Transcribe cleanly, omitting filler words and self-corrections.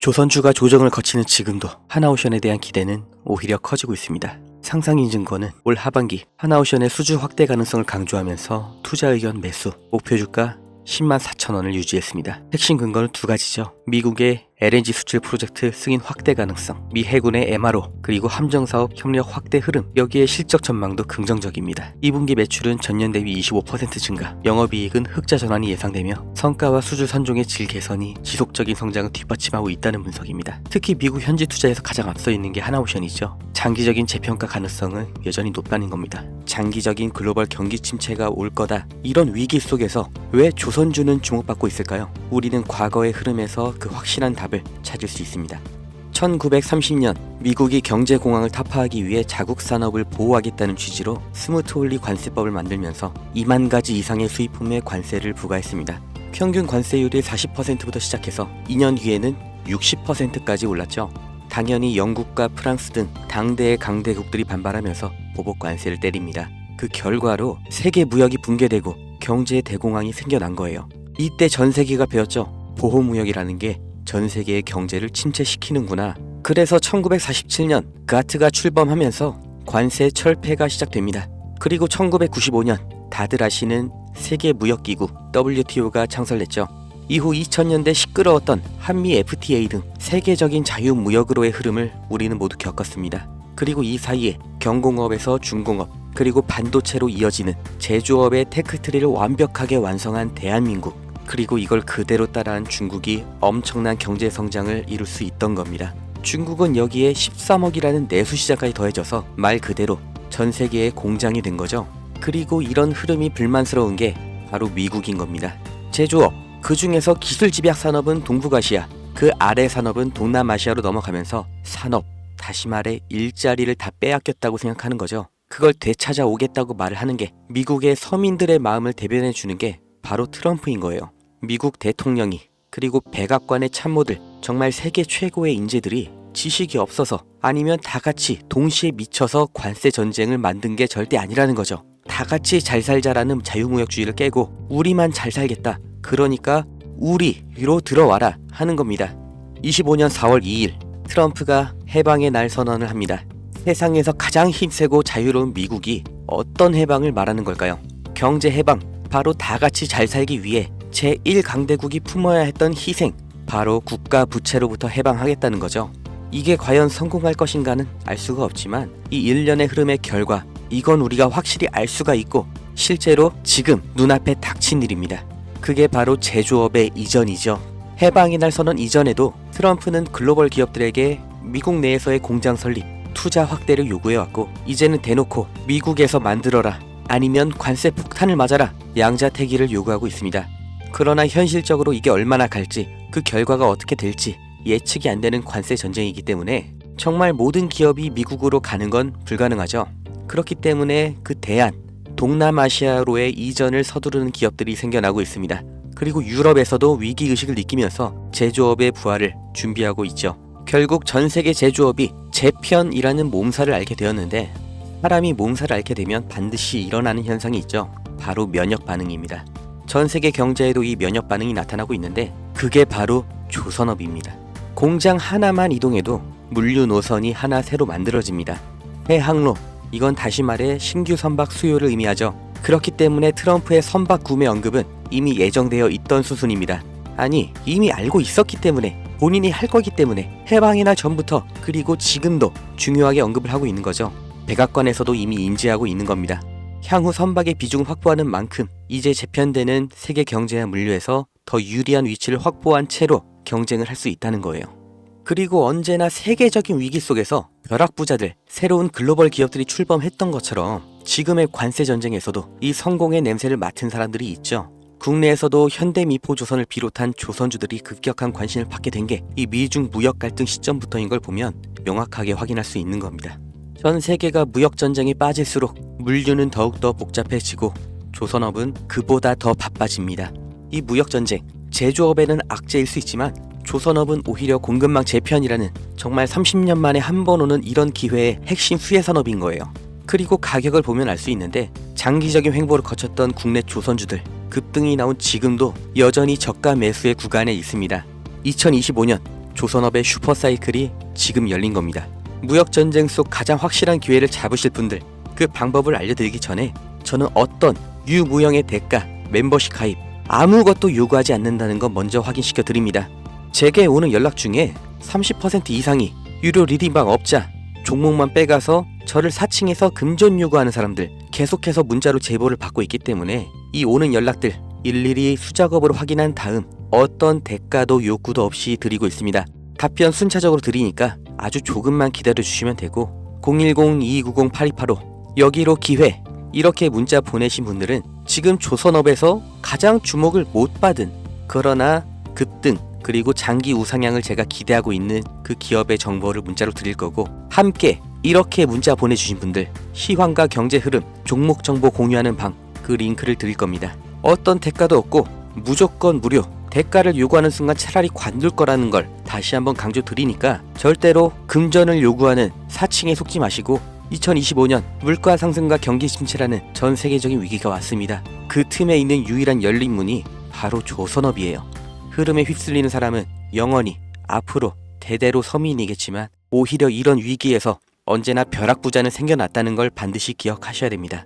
조선주가 조정을 거치는 지금도 하나오션에 대한 기대는 오히려 커지고 있습니다. 상상인 증거는 올 하반기 하나오션의 수주 확대 가능성을 강조하면서 투자 의견 매수, 목표 주가 10만 4천 원을 유지했습니다. 핵심 근거는 두 가지죠. 미국의 LNG 수출 프로젝트 승인 확대 가능성, 미 해군의 MRO, 그리고 함정사업 협력 확대 흐름, 여기에 실적 전망도 긍정적입니다. 2분기 매출은 전년 대비 25% 증가, 영업이익은 흑자 전환이 예상되며 성과와 수주 선종의 질 개선이 지속적인 성장을 뒷받침하고 있다는 분석입니다. 특히 미국 현지 투자에서 가장 앞서 있는 게 하나오션이죠. 장기적인 재평가 가능성은 여전히 높다는 겁니다. 장기적인 글로벌 경기 침체가 올 거다, 이런 위기 속에서 왜 조선주는 주목받고 있을까요? 우리는 과거의 흐름에서 그 확실한 답을 찾을 수 있습니다. 1930년 미국이 경제공황을 타파하기 위해 자국 산업을 보호하겠다는 취지로 스무트홀리 관세법을 만들면서 2만 가지 이상의 수입품에 관세를 부과했습니다. 평균 관세율이 40%부터 시작해서 2년 뒤에는 60%까지 올랐죠. 당연히 영국과 프랑스 등 당대의 강대국들이 반발하면서 보복 관세를 때립니다. 그 결과로 세계 무역이 붕괴되고 경제의 대공황이 생겨난 거예요. 이때 전 세계가 배웠죠. 보호무역이라는 게 전 세계의 경제를 침체시키는구나. 그래서 1947년 가트가 출범하면서 관세 철폐가 시작됩니다. 그리고 1995년 다들 아시는 세계무역기구 WTO가 창설됐죠. 이후 2000년대 시끄러웠던 한미 FTA 등 세계적인 자유무역으로의 흐름을 우리는 모두 겪었습니다. 그리고 이 사이에 경공업에서 중공업, 그리고 반도체로 이어지는 제조업의 테크트리를 완벽하게 완성한 대한민국, 그리고 이걸 그대로 따라한 중국이 엄청난 경제 성장을 이룰 수 있던 겁니다. 중국은 여기에 13억이라는 내수 시장까지 더해져서 말 그대로 전 세계의 공장이 된 거죠. 그리고 이런 흐름이 불만스러운 게 바로 미국인 겁니다. 제조업, 그 중에서 기술 집약 산업은 동북아시아, 그 아래 산업은 동남아시아로 넘어가면서 산업, 다시 말해 일자리를 다 빼앗겼다고 생각하는 거죠. 그걸 되찾아오겠다고 말을 하는 게, 미국의 서민들의 마음을 대변해 주는 게 바로 트럼프인 거예요. 미국 대통령이, 그리고 백악관의 참모들, 정말 세계 최고의 인재들이 지식이 없어서 아니면 다 같이 동시에 미쳐서 관세 전쟁을 만든 게 절대 아니라는 거죠. 다 같이 잘 살자라는 자유무역주의를 깨고 우리만 잘 살겠다, 그러니까 우리로 들어와라 하는 겁니다. 25년 4월 2일 트럼프가 해방의 날 선언을 합니다. 세상에서 가장 힘세고 자유로운 미국이 어떤 해방을 말하는 걸까요? 경제 해방, 바로 다 같이 잘 살기 위해 제1강대국이 품어야 했던 희생, 바로 국가 부채로부터 해방하겠다는 거죠. 이게 과연 성공할 것인가는 알 수가 없지만 이 일련의 흐름의 결과, 이건 우리가 확실히 알 수가 있고 실제로 지금 눈앞에 닥친 일입니다. 그게 바로 제조업의 이전이죠. 해방의 날 선언 이전에도 트럼프는 글로벌 기업들에게 미국 내에서의 공장 설립, 투자 확대를 요구해왔고, 이제는 대놓고 미국에서 만들어라, 아니면 관세 폭탄을 맞아라, 양자택일을 요구하고 있습니다. 그러나 현실적으로 이게 얼마나 갈지, 그 결과가 어떻게 될지 예측이 안 되는 관세 전쟁이기 때문에 정말 모든 기업이 미국으로 가는 건 불가능하죠. 그렇기 때문에 그 대안, 동남아시아로의 이전을 서두르는 기업들이 생겨나고 있습니다. 그리고 유럽에서도 위기의식을 느끼면서 제조업의 부활을 준비하고 있죠. 결국 전 세계 제조업이 재편이라는 몸살을 앓게 되었는데, 사람이 몸살을 앓게 되면 반드시 일어나는 현상이 있죠. 바로 면역 반응입니다. 전 세계 경제에도 이 면역 반응이 나타나고 있는데, 그게 바로 조선업입니다. 공장 하나만 이동해도 물류 노선이 하나 새로 만들어집니다. 해항로, 이건 다시 말해 신규 선박 수요를 의미하죠. 그렇기 때문에 트럼프의 선박 구매 언급은 이미 예정되어 있던 수순입니다. 아니, 이미 알고 있었기 때문에, 본인이 할 거기 때문에 해방의 날 전부터, 그리고 지금도 중요하게 언급을 하고 있는 거죠. 백악관에서도 이미 인지하고 있는 겁니다. 향후 선박의 비중을 확보하는 만큼 이제 재편되는 세계 경제와 물류에서 더 유리한 위치를 확보한 채로 경쟁을 할 수 있다는 거예요. 그리고 언제나 세계적인 위기 속에서 벼락부자들, 새로운 글로벌 기업들이 출범했던 것처럼 지금의 관세 전쟁에서도 이 성공의 냄새를 맡은 사람들이 있죠. 국내에서도 현대미포조선을 비롯한 조선주들이 급격한 관심을 받게 된 게 이 미중 무역 갈등 시점부터인 걸 보면 명확하게 확인할 수 있는 겁니다. 전 세계가 무역 전쟁에 빠질수록 물류는 더욱더 복잡해지고 조선업은 그보다 더 바빠집니다. 이 무역 전쟁, 제조업에는 악재일 수 있지만 조선업은 오히려 공급망 재편이라는 정말 30년 만에 한 번 오는 이런 기회의 핵심 수혜 산업인 거예요. 그리고 가격을 보면 알 수 있는데, 장기적인 횡보를 거쳤던 국내 조선주들, 급등이 나온 지금도 여전히 저가 매수의 구간에 있습니다. 2025년 조선업의 슈퍼사이클이 지금 열린 겁니다. 무역전쟁 속 가장 확실한 기회를 잡으실 분들, 그 방법을 알려드리기 전에 저는 어떤 유무형의 대가, 멤버십 가입 아무것도 요구하지 않는다는 거 먼저 확인시켜 드립니다. 제게 오는 연락 중에 30% 이상이 유료 리딩방 업자, 종목만 빼가서 저를 사칭해서 금전 요구하는 사람들 계속해서 문자로 제보를 받고 있기 때문에 이 오는 연락들 일일이 수작업으로 확인한 다음 어떤 대가도 요구도 없이 드리고 있습니다. 답변 순차적으로 드리니까 아주 조금만 기다려주시면 되고 010-2290-8285 여기로 기회 이렇게 문자 보내신 분들은 지금 조선업에서 가장 주목을 못 받은 그러나 급등 그리고 장기 우상향을 제가 기대하고 있는 그 기업의 정보를 문자로 드릴 거고 함께 이렇게 문자 보내주신 분들 시황과 경제 흐름, 종목 정보 공유하는 방 그 링크를 드릴 겁니다. 어떤 대가도 없고 무조건 무료 대가를 요구하는 순간 차라리 관둘 거라는 걸 다시 한번 강조 드리니까 절대로 금전을 요구하는 사칭에 속지 마시고 2025년 물가 상승과 경기 침체라는 전 세계적인 위기가 왔습니다. 그 틈에 있는 유일한 열린 문이 바로 조선업이에요. 흐름에 휩쓸리는 사람은 영원히 앞으로 대대로 서민이겠지만 오히려 이런 위기에서 언제나 벼락부자는 생겨났다는 걸 반드시 기억하셔야 됩니다.